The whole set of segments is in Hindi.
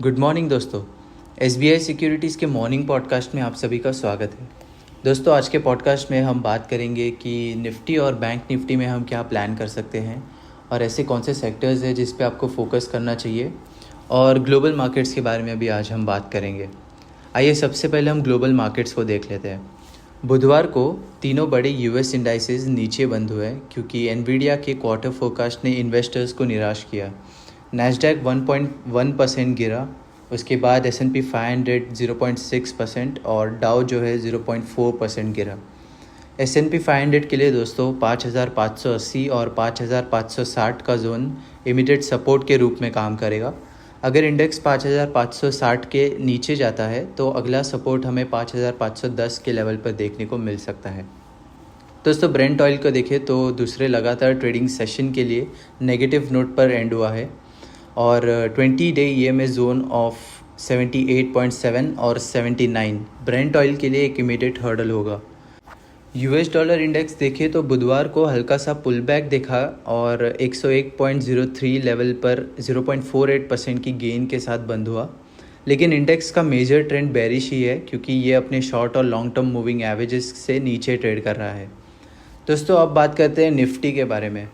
गुड मॉर्निंग दोस्तों। SBI सिक्योरिटीज़ के मॉर्निंग पॉडकास्ट में आप सभी का स्वागत है। दोस्तों, आज के पॉडकास्ट में हम बात करेंगे कि निफ्टी और बैंक निफ्टी में हम क्या प्लान कर सकते हैं और ऐसे कौन से सेक्टर्स हैं जिस पे आपको फोकस करना चाहिए, और ग्लोबल मार्केट्स के बारे में भी आज हम बात करेंगे। आइए सबसे पहले हम ग्लोबल मार्केट्स को देख लेते हैं। बुधवार को तीनों बड़े US इंडाइसेस नीचे बंद हुए क्योंकि एनवीडिया के क्वार्टर फोरकास्ट ने इन्वेस्टर्स को निराश किया। नैस्डैक 1.1% गिरा, उसके बाद S&P 500 0.6% और डाउ जो है 0.4% गिरा। S&P 500 के लिए दोस्तों 5,580 और 5,560 का जोन इमीडिएट सपोर्ट के रूप में काम करेगा। अगर इंडेक्स 5,560 के नीचे जाता है तो अगला सपोर्ट हमें 5,510 के लेवल पर देखने को मिल सकता है। दोस्तों, ब्रेंट ऑयल को देखें तो दूसरे लगातार ट्रेडिंग सेशन के लिए नेगेटिव नोट पर एंड हुआ है और 20-डे EMA जोन ऑफ 78.7 और 79 ब्रेंट ऑयल के लिए एक इमीडिएट हर्डल होगा। US डॉलर इंडेक्स देखें तो बुधवार को हल्का सा पुल बैक देखा और 101.03 लेवल पर 0.48% की गेन के साथ बंद हुआ, लेकिन इंडेक्स का मेजर ट्रेंड बेरिश ही है क्योंकि ये अपने शॉर्ट और लॉन्ग टर्म मूविंग एवरेजेस से नीचे ट्रेड कर रहा है। दोस्तों, अब बात करते हैं निफ्टी के बारे में।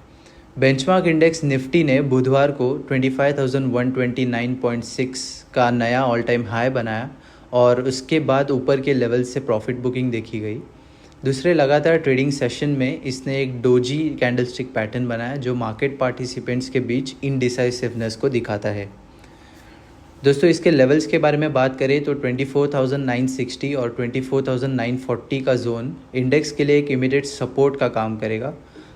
बेंचमार्क इंडेक्स निफ्टी ने बुधवार को 25,129.6 का नया ऑल टाइम हाई बनाया और उसके बाद ऊपर के लेवल से प्रॉफिट बुकिंग देखी गई। दूसरे लगातार ट्रेडिंग सेशन में इसने एक डोजी कैंडलस्टिक पैटर्न बनाया जो मार्केट पार्टिसिपेंट्स के बीच इनडिसाइसिवनेस को दिखाता है। दोस्तों, इसके लेवल्स के बारे में बात करें तो 24,960 और 24,940 का जोन इंडेक्स के लिए एक इमीडिएट सपोर्ट का काम करेगा।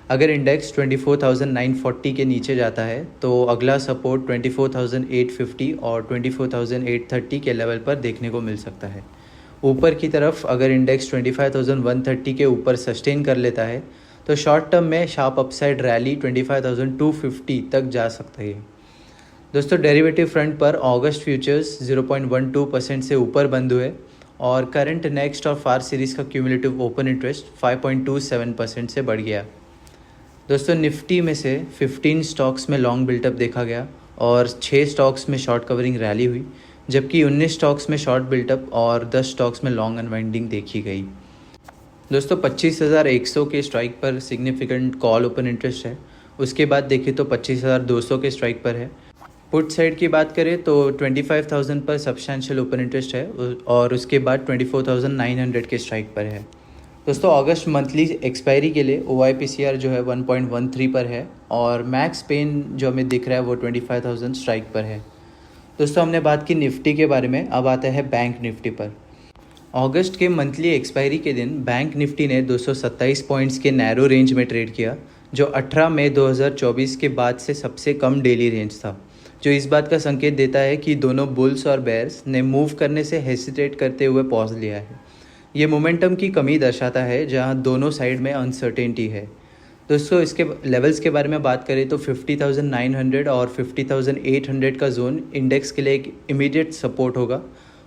अगर इंडेक्स 24,940 के नीचे जाता है तो अगला सपोर्ट 24,850 और 24,830 के लेवल पर देखने को मिल सकता है। ऊपर की तरफ अगर इंडेक्स 25,130 के ऊपर सस्टेन कर लेता है तो शॉर्ट टर्म में शार्प अपसाइड रैली 25,250 तक जा सकता है। दोस्तों, डेरिवेटिव फ्रंट पर अगस्त फ्यूचर्स 0.12% से ऊपर बंद हुए और करंट, नेक्स्ट और फार सीरीज़ का क्यूमुलेटिव ओपन इंटरेस्ट 5.27% से बढ़ गया। दोस्तों, निफ्टी में से 15 स्टॉक्स में लॉन्ग बिल्टअप देखा गया और 6 स्टॉक्स में शॉर्ट कवरिंग रैली हुई, जबकि 19 स्टॉक्स में शॉर्ट बिल्टअप और 10 स्टॉक्स में लॉन्ग अनवाइंडिंग देखी गई। दोस्तों, 25,100 के स्ट्राइक पर सिग्निफिकेंट कॉल ओपन इंटरेस्ट है। उसके बाद देखें तो 25,200 के स्ट्राइक पर है। पुट साइड की बात करें तो 25,000 पर सब्सटैंशियल ओपन इंटरेस्ट है और उसके बाद 24,900 के स्ट्राइक पर है। दोस्तों, अगस्त मंथली एक्सपायरी के लिए OIPCR जो है 1.13 पर है और मैक्स पेन जो हमें दिख रहा है वो 25,000 स्ट्राइक पर है। दोस्तों, हमने बात की निफ्टी के बारे में, अब आता है बैंक निफ्टी पर। अगस्त के मंथली एक्सपायरी के दिन बैंक निफ्टी ने 227 पॉइंट्स के नैरो रेंज में ट्रेड किया, जो 18 मई 2024 के बाद से सबसे कम डेली रेंज था, जो इस बात का संकेत देता है कि दोनों बुल्स और बेयर्स ने मूव करने से हेसिटेट करते हुए पॉज लिया है। ये मोमेंटम की कमी दर्शाता है जहां दोनों साइड में अनसर्टेनिटी है। दोस्तों, इसके लेवल्स के बारे में बात करें तो 50,900 और 50,800 का जोन इंडेक्स के लिए एक इमीडिएट सपोर्ट होगा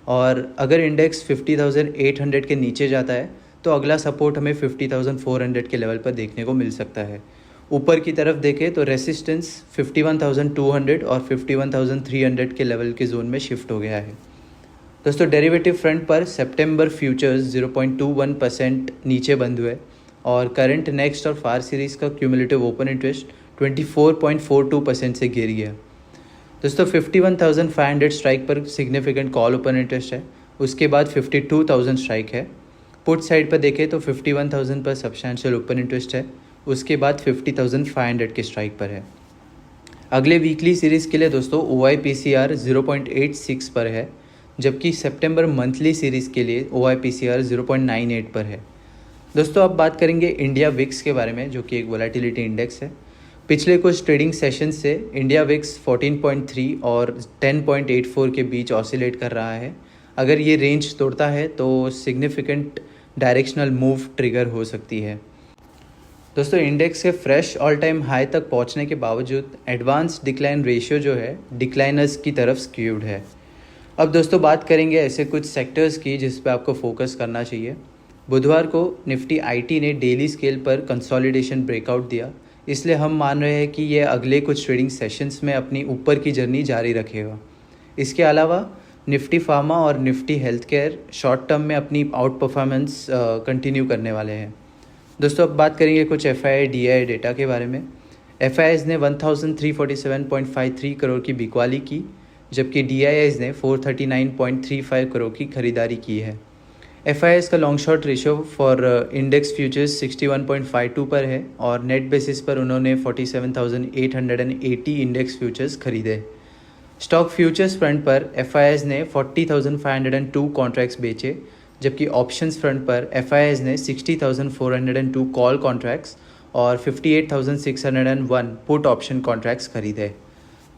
और अगर इंडेक्स 50,800 के नीचे जाता है तो अगला सपोर्ट हमें 50,400 के लेवल पर देखने को मिल सकता है। ऊपर की तरफ देखें तो रेसिस्टेंस 51,200 और 51,300 के लेवल के जोन में शिफ्ट हो गया है। दोस्तों, डेरिवेटिव फ्रंट पर सितंबर फ्यूचर्स 0.21% नीचे बंद हुए और करंट, नेक्स्ट और फार सीरीज़ का क्यूमुलेटिव ओपन इंटरेस्ट 24.42% से गिर गया। दोस्तों, 51,500 स्ट्राइक पर सिग्निफिकेंट कॉल ओपन इंटरेस्ट है, उसके बाद 52,000 स्ट्राइक है। पुट साइड पर देखें तो 51,000 पर सब्सटैंशियल ओपन इंटरेस्ट है, उसके बाद 50,500 के स्ट्राइक पर है। अगले वीकली सीरीज़ के लिए दोस्तों OIPCR 0.86 पर है, जबकि सितंबर मंथली सीरीज़ के लिए OIPCR 0.98 पर है। दोस्तों, अब बात करेंगे इंडिया विक्स के बारे में, जो कि एक वोलेटिलिटी इंडेक्स है। पिछले कुछ ट्रेडिंग सेशन से इंडिया विक्स 14.3 और 10.84 के बीच ऑसिलेट कर रहा है। अगर ये रेंज तोड़ता है तो सिग्निफिकेंट डायरेक्शनल मूव ट्रिगर हो सकती है। दोस्तों, इंडेक्स के फ्रेश ऑल टाइम हाई तक पहुंचने के बावजूद एडवांस डिक्लाइन रेशियो जो है डिक्लाइनर्स की तरफ स्क्यूड है। अब दोस्तों, बात करेंगे ऐसे कुछ सेक्टर्स की जिस पे आपको फोकस करना चाहिए। बुधवार को निफ्टी IT ने डेली स्केल पर कंसोलिडेशन ब्रेकआउट दिया, इसलिए हम मान रहे हैं कि ये अगले कुछ ट्रेडिंग सेशंस में अपनी ऊपर की जर्नी जारी रखेगा। इसके अलावा निफ्टी फार्मा और Nifty health care short term में अपनी आउट परफॉर्मेंस कंटिन्यू करने वाले हैं। दोस्तों अब बात करेंगे कुछ FII DII डेटा के बारे में। FIIs ने 1347.53 करोड़ की बिकवाली की, जबकि DIIs ने 439.35 करोड़ की खरीदारी की है। FIIs का long short ratio for index futures 61.52 पर है और नेट बेसिस पर उन्होंने 47,880 इंडेक्स फ्यूचर्स खरीदे। स्टॉक फ्यूचर्स फ्रंट पर FIIs ने 40,502 कॉन्ट्रैक्ट्स बेचे, जबकि ऑप्शंस फ्रंट पर FIIs ने 60,402 कॉल कॉन्ट्रैक्ट्स और 58,601 पुट ऑप्शन कॉन्ट्रैक्ट्स खरीदे।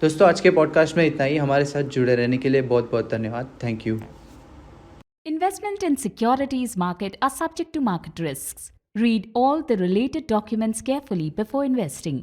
दोस्तों आज के पॉडकास्ट में इतना ही। हमारे साथ जुड़े रहने के लिए बहुत बहुत धन्यवाद। Thank you. Investment in securities market are subject to market risks. Read all the related documents carefully before investing.